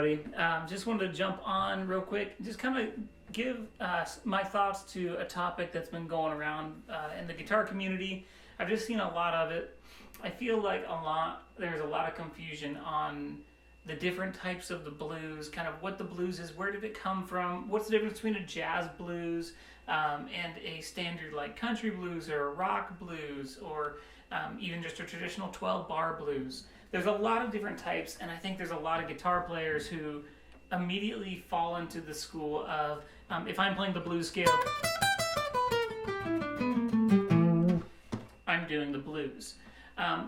everybody. Just wanted to jump on real quick, just kind of give my thoughts to a topic that's been going around in the guitar community. I've just seen a lot of it. I feel like there's a lot of confusion on the different types of the blues, kind of what the blues is, where did it come from, what's the difference between a jazz blues and a standard like country blues or a rock blues or even just a traditional 12-bar blues. There's a lot of different types, and I think there's a lot of guitar players who immediately fall into the school of, if I'm playing the blues scale, I'm doing the blues.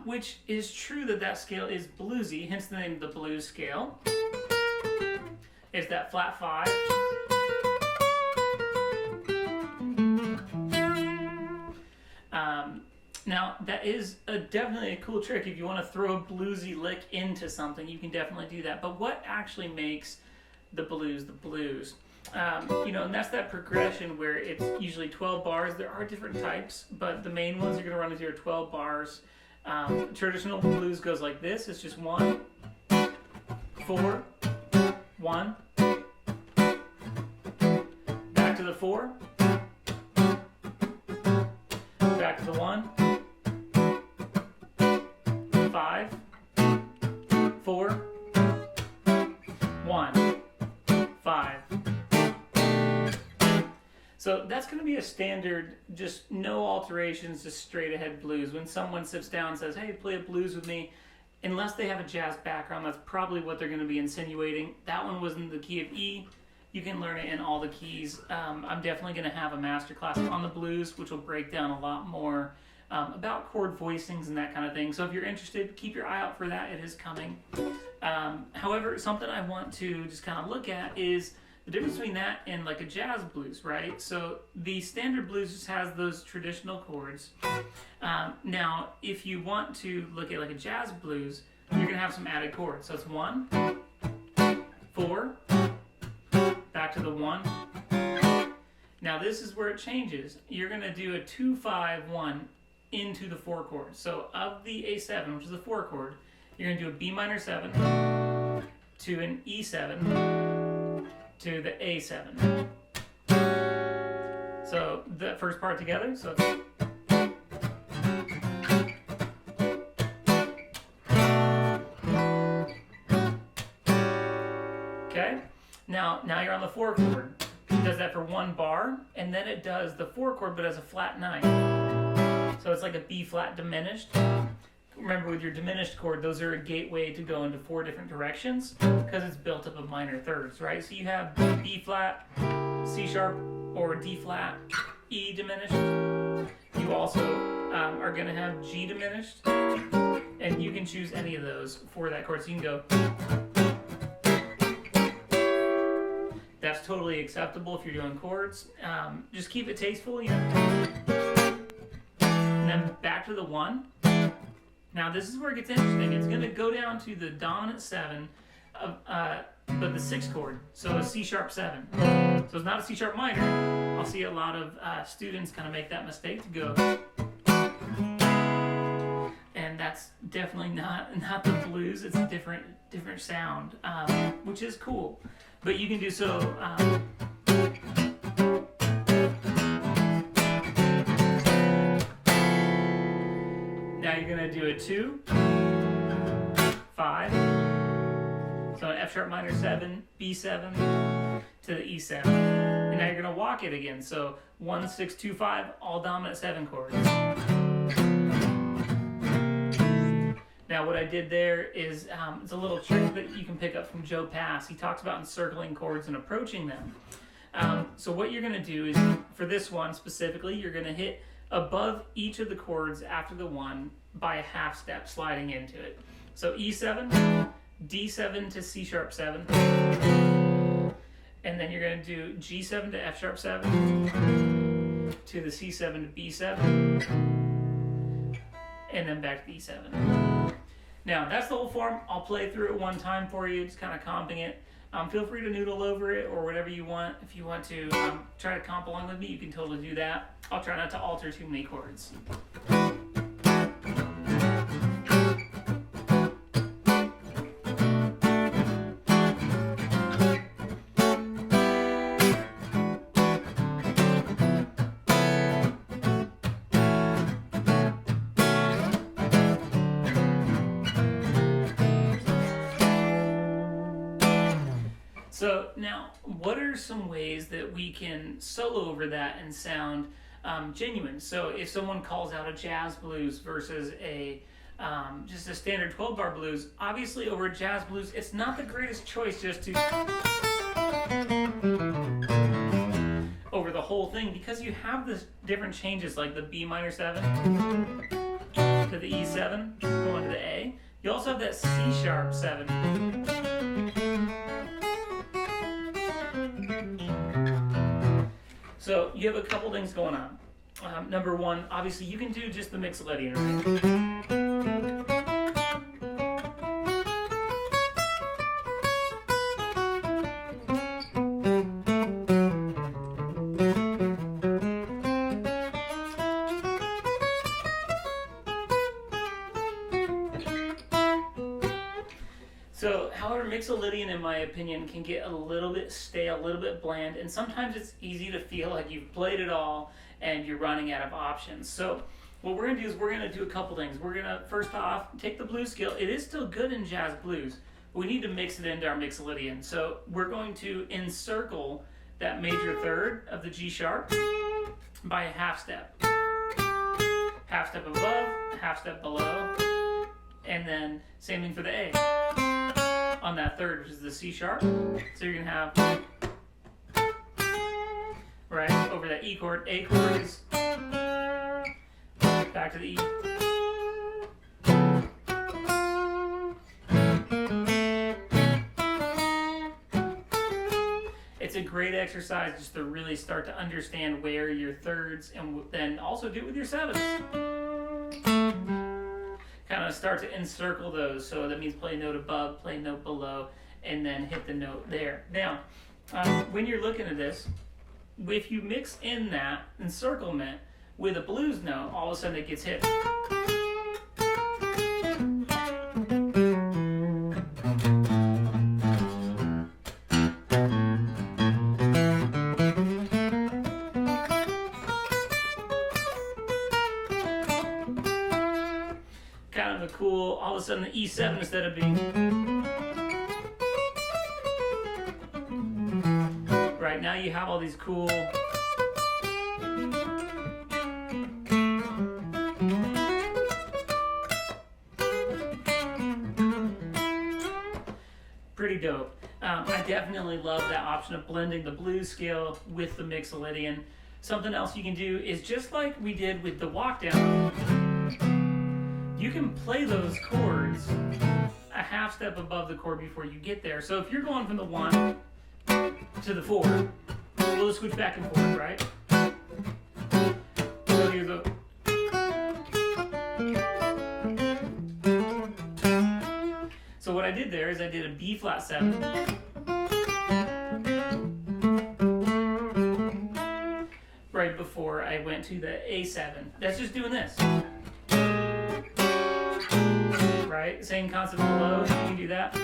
Which is true that scale is bluesy, hence the name the blues scale. It's that flat 5. Now, that is definitely a cool trick. If you want to throw a bluesy lick into something, you can definitely do that. But what actually makes the blues the blues? And that's that progression where it's usually 12 bars. There are different types, but the main ones you're going to run into are 12 bars. Traditional blues goes like this. It's just 1, 4, 1, back to the 4, back to the 1, 5, 4, 1, 5. So that's going to be a standard, just no alterations, just straight ahead blues. When someone sits down and says, hey, play a blues with me, unless they have a jazz background, that's probably what they're going to be insinuating. That one was in the key of E. You can learn it in all the keys. I'm definitely going to have a masterclass on the blues, which will break down a lot more about chord voicings and that kind of thing. So if you're interested, keep your eye out for that. It is coming. However, something I want to just kind of look at is the difference between that and like a jazz blues, right? So the standard blues just has those traditional chords. Now, if you want to look at like a jazz blues, you're going to have some added chords. So it's 1, 4, back to the 1. Now this is where it changes. You're going to do a 2, 5, 1 into the 4 chord. So of the A7, which is the 4 chord, you're going to do a B minor 7 to an E7 to the A7. So the first part together, so it's okay. Now you're on the 4 chord. It does that for 1 bar, and then it does the 4 chord but as a flat 9. So it's like a B flat diminished. Remember, with your diminished chord, those are a gateway to go into 4 different directions because it's built up of minor thirds, right? So you have B flat, C sharp, or D flat, E diminished. You also are going to have G diminished, and you can choose any of those for that chord. So you can go. That's totally acceptable if you're doing chords. Just keep it tasteful, And then back to the 1. Now this is where it gets interesting. It's going to go down to the dominant 7, but the 6th chord, so a C sharp 7. So it's not a C sharp minor. I'll see a lot of students kind of make that mistake to go, and that's definitely not the blues. It's a different sound, which is cool. But you can do so. Now you're going to do a 2, 5, so an F sharp minor 7, B7 to the E7. And now you're going to walk it again. So 1, 6, 2, 5, all dominant 7 chords. Now what I did there is it's a little trick that you can pick up from Joe Pass. He talks about encircling chords and approaching them. So what you're going to do is, for this one specifically, you're going to hit above each of the chords after the 1 by a half step, sliding into it. So E7, D7 to C sharp 7, and then you're going to do G7 to F sharp 7 to the C7 to B7, and then back to E7. Now that's the whole form. I'll play through it one time for you, just kind of comping it. Feel free to noodle over it or whatever you want. If you want to try to comp along with me, you can totally do that. I'll try not to alter too many chords. So now, what are some ways that we can solo over that and sound genuine? So if someone calls out a jazz blues versus a just a standard 12-bar blues, obviously over a jazz blues, it's not the greatest choice just to over the whole thing, because you have this different changes like the B minor 7 to the E7 going to the A. You also have that C sharp 7. So you have a couple things going on. Number one, obviously you can do just the Mixolydian, right? So, however, Mixolydian, in my opinion, can get a little bit stale, a little bit bland, and sometimes it's easy to feel like you've played it all and you're running out of options. So, what we're going to do is we're going to do a couple things. We're going to, first off, take the blues scale. It is still good in jazz blues, but we need to mix it into our Mixolydian. So, we're going to encircle that major third of the G sharp by a half step. Half step above, half step below, and then same thing for the A. On that third, which is the C sharp. So you're going to have, right, over that E chord. A chord is back to the E. It's a great exercise just to really start to understand where your thirds, and then also do it with your sevens. Kind of start to encircle those, so that means play a note above, play a note below, and then hit the note there. Now, when you're looking at this, if you mix in that encirclement with a blues note, all of a sudden it gets hit. Kind of a cool, all of a sudden the E7 instead of being right now, you have all these cool pretty dope. I definitely love that option of blending the blues scale with the Mixolydian. Something else you can do is just like we did with the walk down. You can play those chords a half step above the chord before you get there. So if you're going from the 1 to the 4, we'll just switch back and forth, right? So here's the... So what I did there is I did a B flat 7. Right before I went to the A7. That's just doing this. Right? Same concept below, you can do that.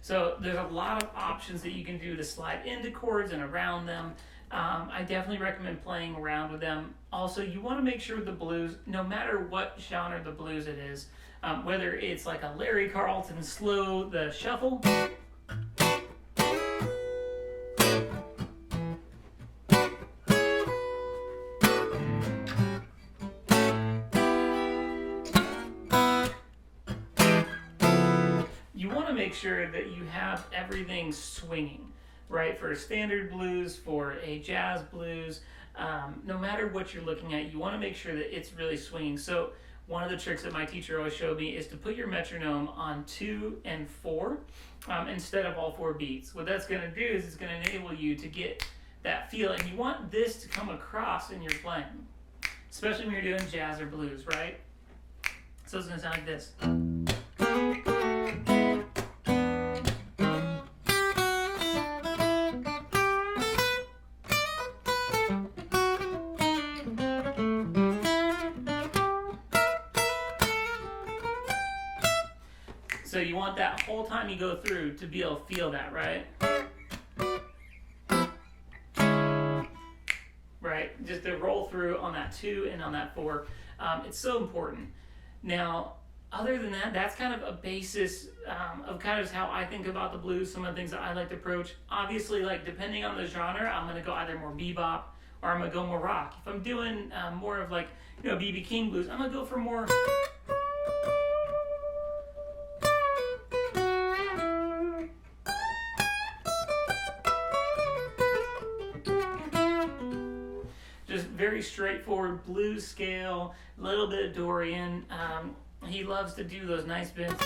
So there's a lot of options that you can do to slide into chords and around them. I definitely recommend playing around with them. Also, you want to make sure with the blues, no matter what genre of the blues it is, whether it's like a Larry Carlton slow, the shuffle, make sure that you have everything swinging, right? For a standard blues, for a jazz blues, no matter what you're looking at, you want to make sure that it's really swinging. So one of the tricks that my teacher always showed me is to put your metronome on 2 and 4 instead of all 4 beats. What that's going to do is it's going to enable you to get that feel, and you want this to come across in your playing, especially when you're doing jazz or blues, right? So it's going to sound like this. So you want that whole time you go through to be able to feel that, right? Right, just to roll through on that 2 and on that 4. It's so important. Now, other than that, that's kind of a basis of kind of how I think about the blues, some of the things that I like to approach. Obviously, like depending on the genre, I'm going to go either more bebop or I'm going to go more rock. If I'm doing more of like, B.B. King blues, I'm going to go for more... just very straightforward blues scale, a little bit of Dorian. He loves to do those nice bends.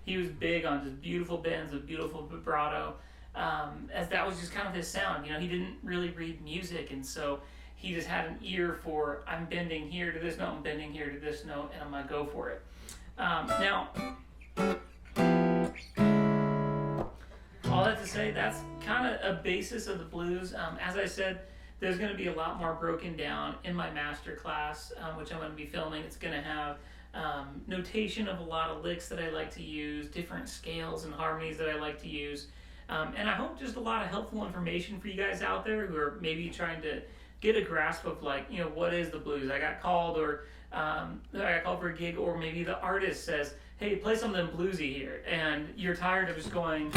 He was big on just beautiful bends with beautiful vibrato, as that was just kind of his sound. He didn't really read music, and so he just had an ear for, I'm bending here to this note, I'm bending here to this note, and I'm going to go for it. Now, all that to say, that's kind of a basis of the blues. As I said, there's going to be a lot more broken down in my master class, which I'm going to be filming. It's going to have notation of a lot of licks that I like to use, different scales and harmonies that I like to use. And I hope just a lot of helpful information for you guys out there who are maybe trying to get a grasp of what is the blues. I got called for a gig, or maybe the artist says, hey, play something bluesy here, and you're tired of just going...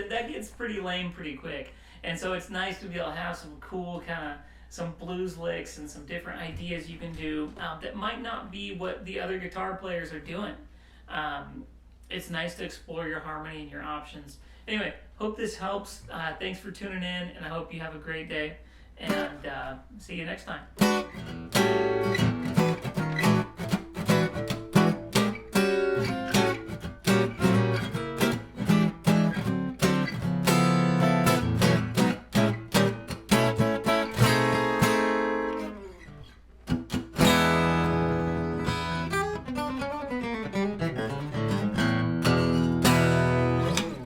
that gets pretty lame pretty quick. And so it's nice to be able to have some cool some blues licks and some different ideas you can do that might not be what the other guitar players are doing. It's nice to explore your harmony and your options. Anyway, hope this helps. Thanks for tuning in, and I hope you have a great day. And see you next time.